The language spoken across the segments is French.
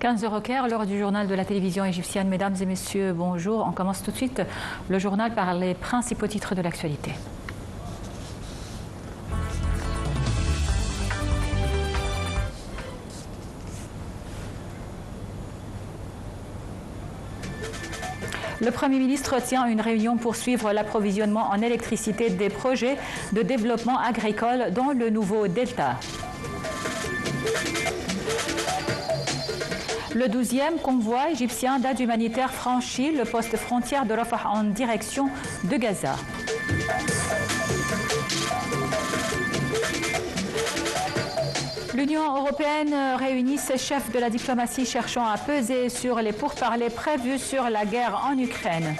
15h au Caire, l'heure du journal de la télévision égyptienne. Mesdames et messieurs, bonjour. On commence tout de suite le journal par les principaux titres de l'actualité. Le Premier ministre tient une réunion pour suivre l'approvisionnement en électricité des projets de développement agricole dans le nouveau delta. Le 12e convoi égyptien d'aide humanitaire franchit le poste frontière de Rafah en direction de Gaza. L'Union européenne réunit ses chefs de la diplomatie cherchant à peser sur les pourparlers prévus sur la guerre en Ukraine.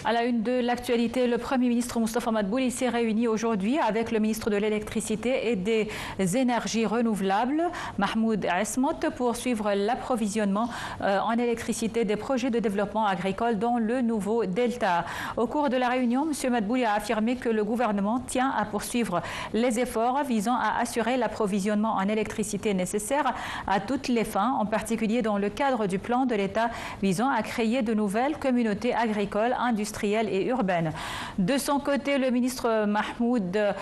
À la une de l'actualité, le Premier ministre Moustapha Madbouli s'est réuni aujourd'hui avec le ministre de l'Électricité et des Énergies renouvelables, Mahmoud Esmot, pour suivre l'approvisionnement en électricité des projets de développement agricole dans le nouveau delta. Au cours de la réunion, M. Madbouli a affirmé que le gouvernement tient à poursuivre les efforts visant à assurer l'approvisionnement en électricité nécessaire à toutes les fins, en particulier dans le cadre du plan de l'État visant à créer de nouvelles communautés agricoles, industrielles et urbaine. De son côté, le ministre Mahmoud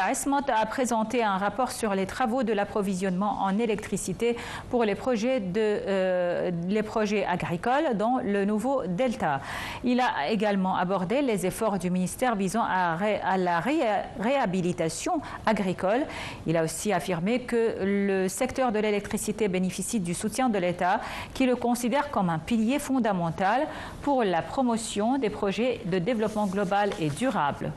Esmot a présenté un rapport sur les travaux de l'approvisionnement en électricité pour les projets agricoles dans le nouveau delta. Il a également abordé les efforts du ministère visant à la réhabilitation agricole. Il a aussi affirmé que le secteur de l'électricité bénéficie du soutien de l'État, qui le considère comme un pilier fondamental pour la promotion des projets de développement global et durable.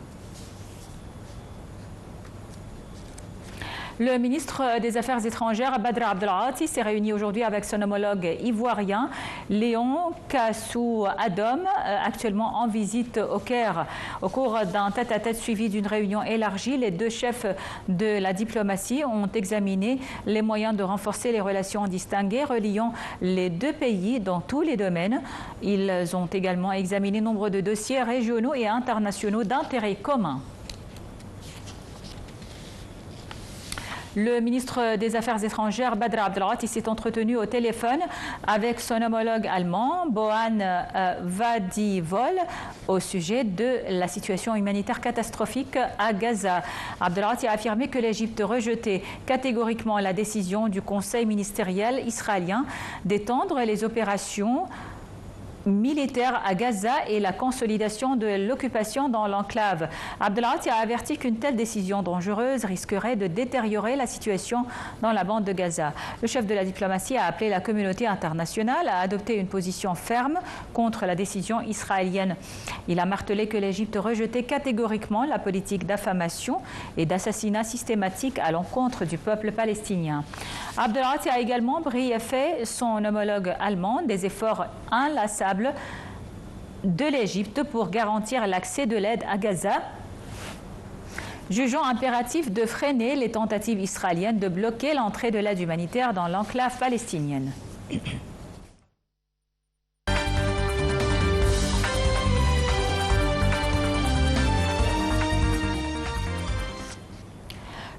Le ministre des Affaires étrangères, Badr Abdelghati, s'est réuni aujourd'hui avec son homologue ivoirien, Léon Kassou Adom, actuellement en visite au Caire. Au cours d'un tête-à-tête suivi d'une réunion élargie, les deux chefs de la diplomatie ont examiné les moyens de renforcer les relations distinguées reliant les deux pays dans tous les domaines. Ils ont également examiné nombre de dossiers régionaux et internationaux d'intérêt commun. Le ministre des Affaires étrangères, Badr Abdelghati, s'est entretenu au téléphone avec son homologue allemand, Bohan Vadivol, au sujet de la situation humanitaire catastrophique à Gaza. Abdelghati a affirmé que l'Égypte rejetait catégoriquement la décision du Conseil ministériel israélien d'étendre les opérations militaire à Gaza et la consolidation de l'occupation dans l'enclave. Abdelghati a averti qu'une telle décision dangereuse risquerait de détériorer la situation dans la bande de Gaza. Le chef de la diplomatie a appelé la communauté internationale à adopter une position ferme contre la décision israélienne. Il a martelé que l'Égypte rejetait catégoriquement la politique d'affamation et d'assassinat systématique à l'encontre du peuple palestinien. Abdelghati a également briefé son homologue allemand des efforts inlassables de l'Égypte pour garantir l'accès de l'aide à Gaza, jugeant impératif de freiner les tentatives israéliennes de bloquer l'entrée de l'aide humanitaire dans l'enclave palestinienne.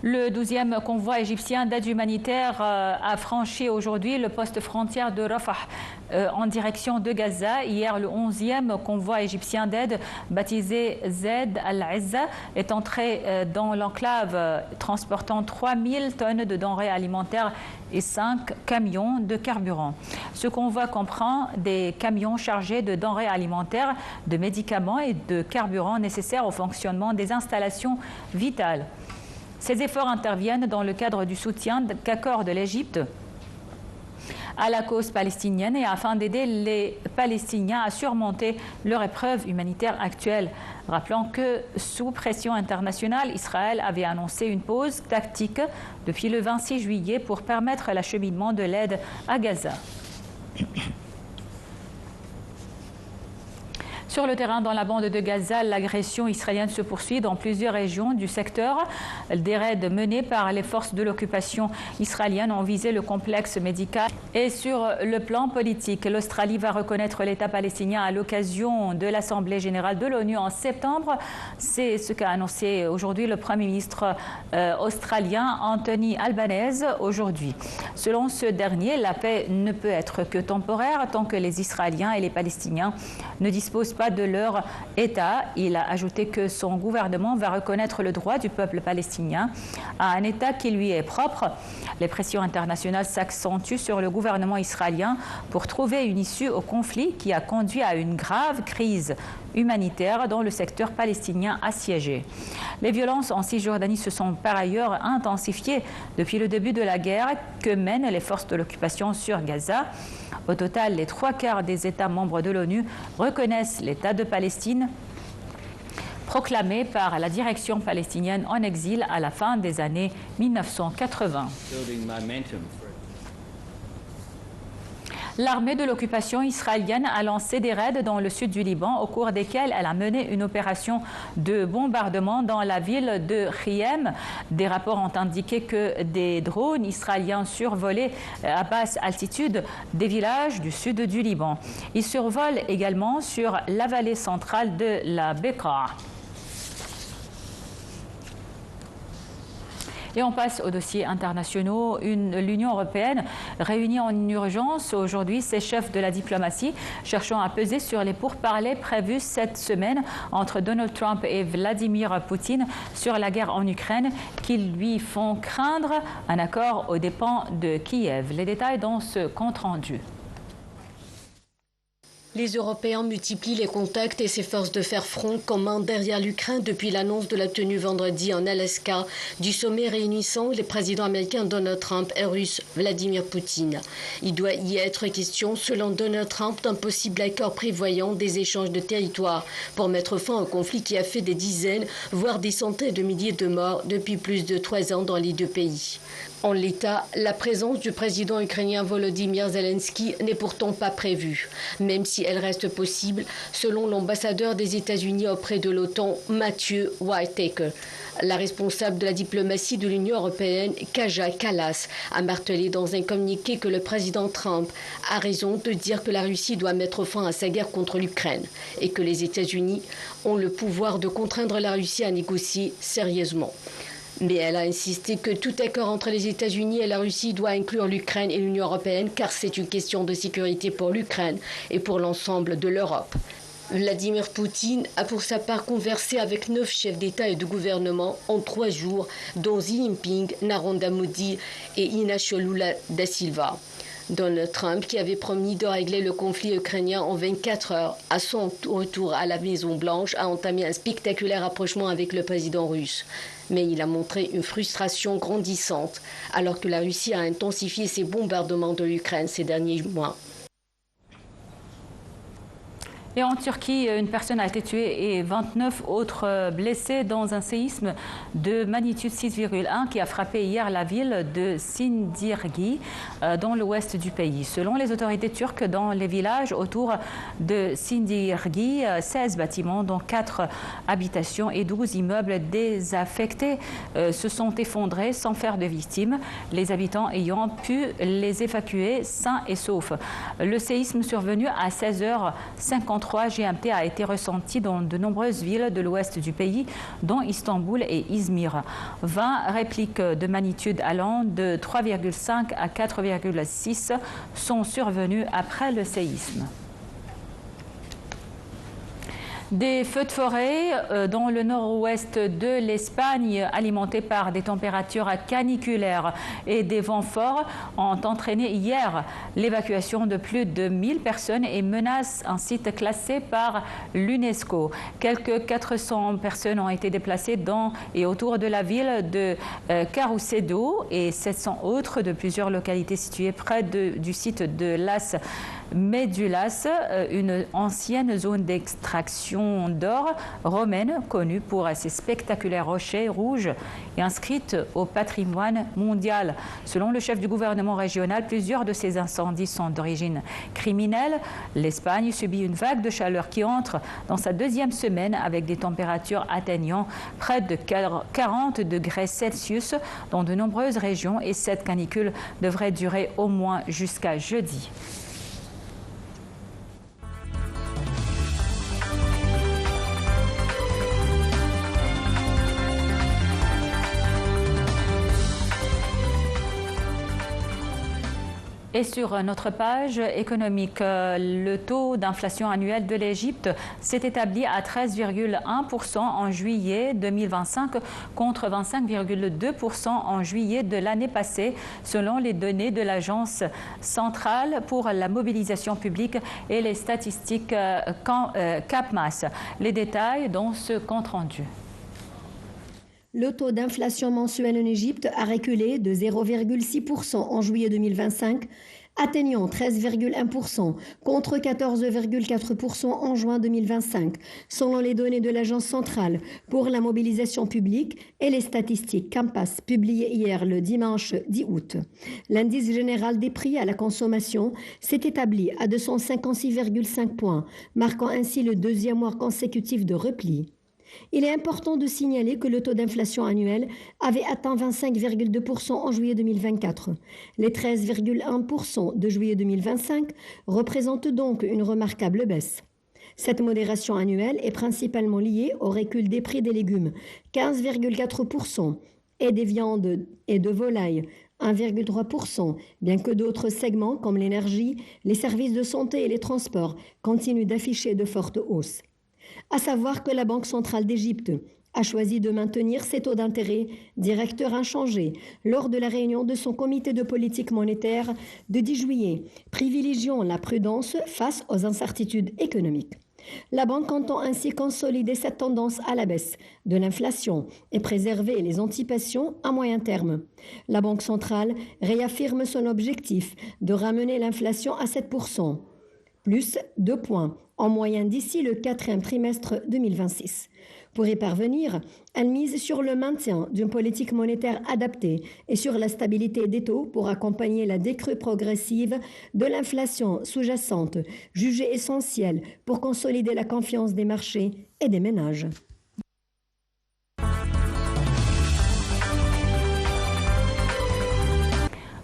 Le 12e convoi égyptien d'aide humanitaire a franchi aujourd'hui le poste frontière de Rafah en direction de Gaza. Hier, le 11e convoi égyptien d'aide, baptisé Zed al-Izza, est entré dans l'enclave transportant 3000 tonnes de denrées alimentaires et 5 camions de carburant. Ce convoi comprend des camions chargés de denrées alimentaires, de médicaments et de carburant nécessaires au fonctionnement des installations vitales. Ces efforts interviennent dans le cadre du soutien qu'accorde l'Égypte à la cause palestinienne et afin d'aider les Palestiniens à surmonter leur épreuve humanitaire actuelle. Rappelons que sous pression internationale, Israël avait annoncé une pause tactique depuis le 26 juillet pour permettre l'acheminement de l'aide à Gaza. Sur le terrain, dans la bande de Gaza, l'agression israélienne se poursuit dans plusieurs régions du secteur. Des raids menés par les forces de l'occupation israélienne ont visé le complexe médical. Et sur le plan politique, l'Australie va reconnaître l'État palestinien à l'occasion de l'Assemblée générale de l'ONU en septembre. C'est ce qu'a annoncé aujourd'hui le Premier ministre australien Anthony Albanese aujourd'hui. Selon ce dernier, la paix ne peut être que temporaire tant que les Israéliens et les Palestiniens ne disposent pas de leur État. Il a ajouté que son gouvernement va reconnaître le droit du peuple palestinien à un État qui lui est propre. Les pressions internationales s'accentuent sur le gouvernement israélien pour trouver une issue au conflit qui a conduit à une grave crise humanitaire dans le secteur palestinien assiégé. Les violences en Cisjordanie se sont par ailleurs intensifiées depuis le début de la guerre que mènent les forces de l'occupation sur Gaza. Au total, les 3/4 des États membres de l'ONU reconnaissent l'État de Palestine proclamé par la direction palestinienne en exil à la fin des années 1980. L'armée de l'occupation israélienne a lancé des raids dans le sud du Liban au cours desquels elle a mené une opération de bombardement dans la ville de Riem. Des rapports ont indiqué que des drones israéliens survolaient à basse altitude des villages du sud du Liban. Ils survolent également sur la vallée centrale de la Bekaa. Et on passe aux dossiers internationaux. L'Union européenne réunit en urgence aujourd'hui ses chefs de la diplomatie, cherchant à peser sur les pourparlers prévus cette semaine entre Donald Trump et Vladimir Poutine sur la guerre en Ukraine, qui lui font craindre un accord aux dépens de Kiev. Les détails dans ce compte-rendu. Les Européens multiplient les contacts et s'efforcent de faire front commun derrière l'Ukraine depuis l'annonce de la tenue vendredi en Alaska du sommet réunissant les présidents américains Donald Trump et russe Vladimir Poutine. Il doit y être question, selon Donald Trump, d'un possible accord prévoyant des échanges de territoires pour mettre fin au conflit qui a fait des dizaines, voire des centaines de milliers de morts depuis plus de 3 ans dans les deux pays. En l'état, la présence du président ukrainien Volodymyr Zelensky n'est pourtant pas prévue, même si elle reste possible, selon l'ambassadeur des États-Unis auprès de l'OTAN, Matthew Whitaker. La responsable de la diplomatie de l'Union européenne, Kaja Kallas, a martelé dans un communiqué que le président Trump a raison de dire que la Russie doit mettre fin à sa guerre contre l'Ukraine et que les États-Unis ont le pouvoir de contraindre la Russie à négocier sérieusement. Mais elle a insisté que tout accord entre les États-Unis et la Russie doit inclure l'Ukraine et l'Union européenne car c'est une question de sécurité pour l'Ukraine et pour l'ensemble de l'Europe. Vladimir Poutine a pour sa part conversé avec 9 chefs d'État et de gouvernement en 3 jours, dont Xi Jinping, Narendra Modi et Inácio Lula da Silva. Donald Trump, qui avait promis de régler le conflit ukrainien en 24 heures, à son retour à la Maison-Blanche, a entamé un spectaculaire rapprochement avec le président russe. Mais il a montré une frustration grandissante, alors que la Russie a intensifié ses bombardements de l'Ukraine ces derniers mois. Et en Turquie, une personne a été tuée et 29 autres blessés dans un séisme de magnitude 6,1 qui a frappé hier la ville de Sindirgi dans l'ouest du pays. Selon les autorités turques, dans les villages autour de Sindirgi, 16 bâtiments, dont 4 habitations et 12 immeubles désaffectés se sont effondrés sans faire de victimes, les habitants ayant pu les évacuer sains et saufs. Le séisme survenu à 16h53 GMT a été ressenti dans de nombreuses villes de l'ouest du pays, dont Istanbul et Izmir. 20 répliques de magnitude allant de 3,5 à 4,6 sont survenues après le séisme. Des feux de forêt dans le nord-ouest de l'Espagne, alimentés par des températures caniculaires et des vents forts, ont entraîné hier l'évacuation de plus de 1000 personnes et menacent un site classé par l'UNESCO. Quelques 400 personnes ont été déplacées dans et autour de la ville de Carucedo et 700 autres de plusieurs localités situées près du site de Las Médulas, une ancienne zone d'extraction d'or romaine connue pour ses spectaculaires rochers rouges et inscrite au patrimoine mondial. Selon le chef du gouvernement régional, plusieurs de ces incendies sont d'origine criminelle. L'Espagne subit une vague de chaleur qui entre dans sa deuxième semaine avec des températures atteignant près de 40 degrés Celsius dans de nombreuses régions et cette canicule devrait durer au moins jusqu'à jeudi. Et sur notre page économique, le taux d'inflation annuel de l'Égypte s'est établi à 13,1% en juillet 2025 contre 25,2% en juillet de l'année passée, selon les données de l'Agence centrale pour la mobilisation publique et les statistiques CAPMAS. Les détails dans ce compte-rendu. Le taux d'inflation mensuel en Égypte a reculé de 0,6% en juillet 2025, atteignant 13,1% contre 14,4% en juin 2025, selon les données de l'Agence centrale pour la mobilisation publique et les statistiques CAPMAS publiées hier le dimanche 10 août. L'indice général des prix à la consommation s'est établi à 256,5 points, marquant ainsi le deuxième mois consécutif de repli. Il est important de signaler que le taux d'inflation annuel avait atteint 25,2% en juillet 2024. Les 13,1% de juillet 2025 représentent donc une remarquable baisse. Cette modération annuelle est principalement liée au recul des prix des légumes, 15,4%, et des viandes et de volailles, 1,3%, bien que d'autres segments comme l'énergie, les services de santé et les transports continuent d'afficher de fortes hausses. À savoir que la Banque centrale d'Égypte a choisi de maintenir ses taux d'intérêt directeurs inchangés lors de la réunion de son comité de politique monétaire de 10 juillet, privilégiant la prudence face aux incertitudes économiques. La banque entend ainsi consolider cette tendance à la baisse de l'inflation et préserver les anticipations à moyen terme. La Banque centrale réaffirme son objectif de ramener l'inflation à 7%, plus 2 points en moyenne d'ici le quatrième trimestre 2026. Pour y parvenir, elle mise sur le maintien d'une politique monétaire adaptée et sur la stabilité des taux pour accompagner la décrue progressive de l'inflation sous-jacente, jugée essentielle pour consolider la confiance des marchés et des ménages.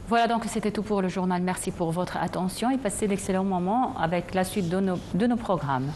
Voilà, donc c'était tout pour le journal. Merci pour votre attention et passez d'excellents moments avec la suite de nos programmes.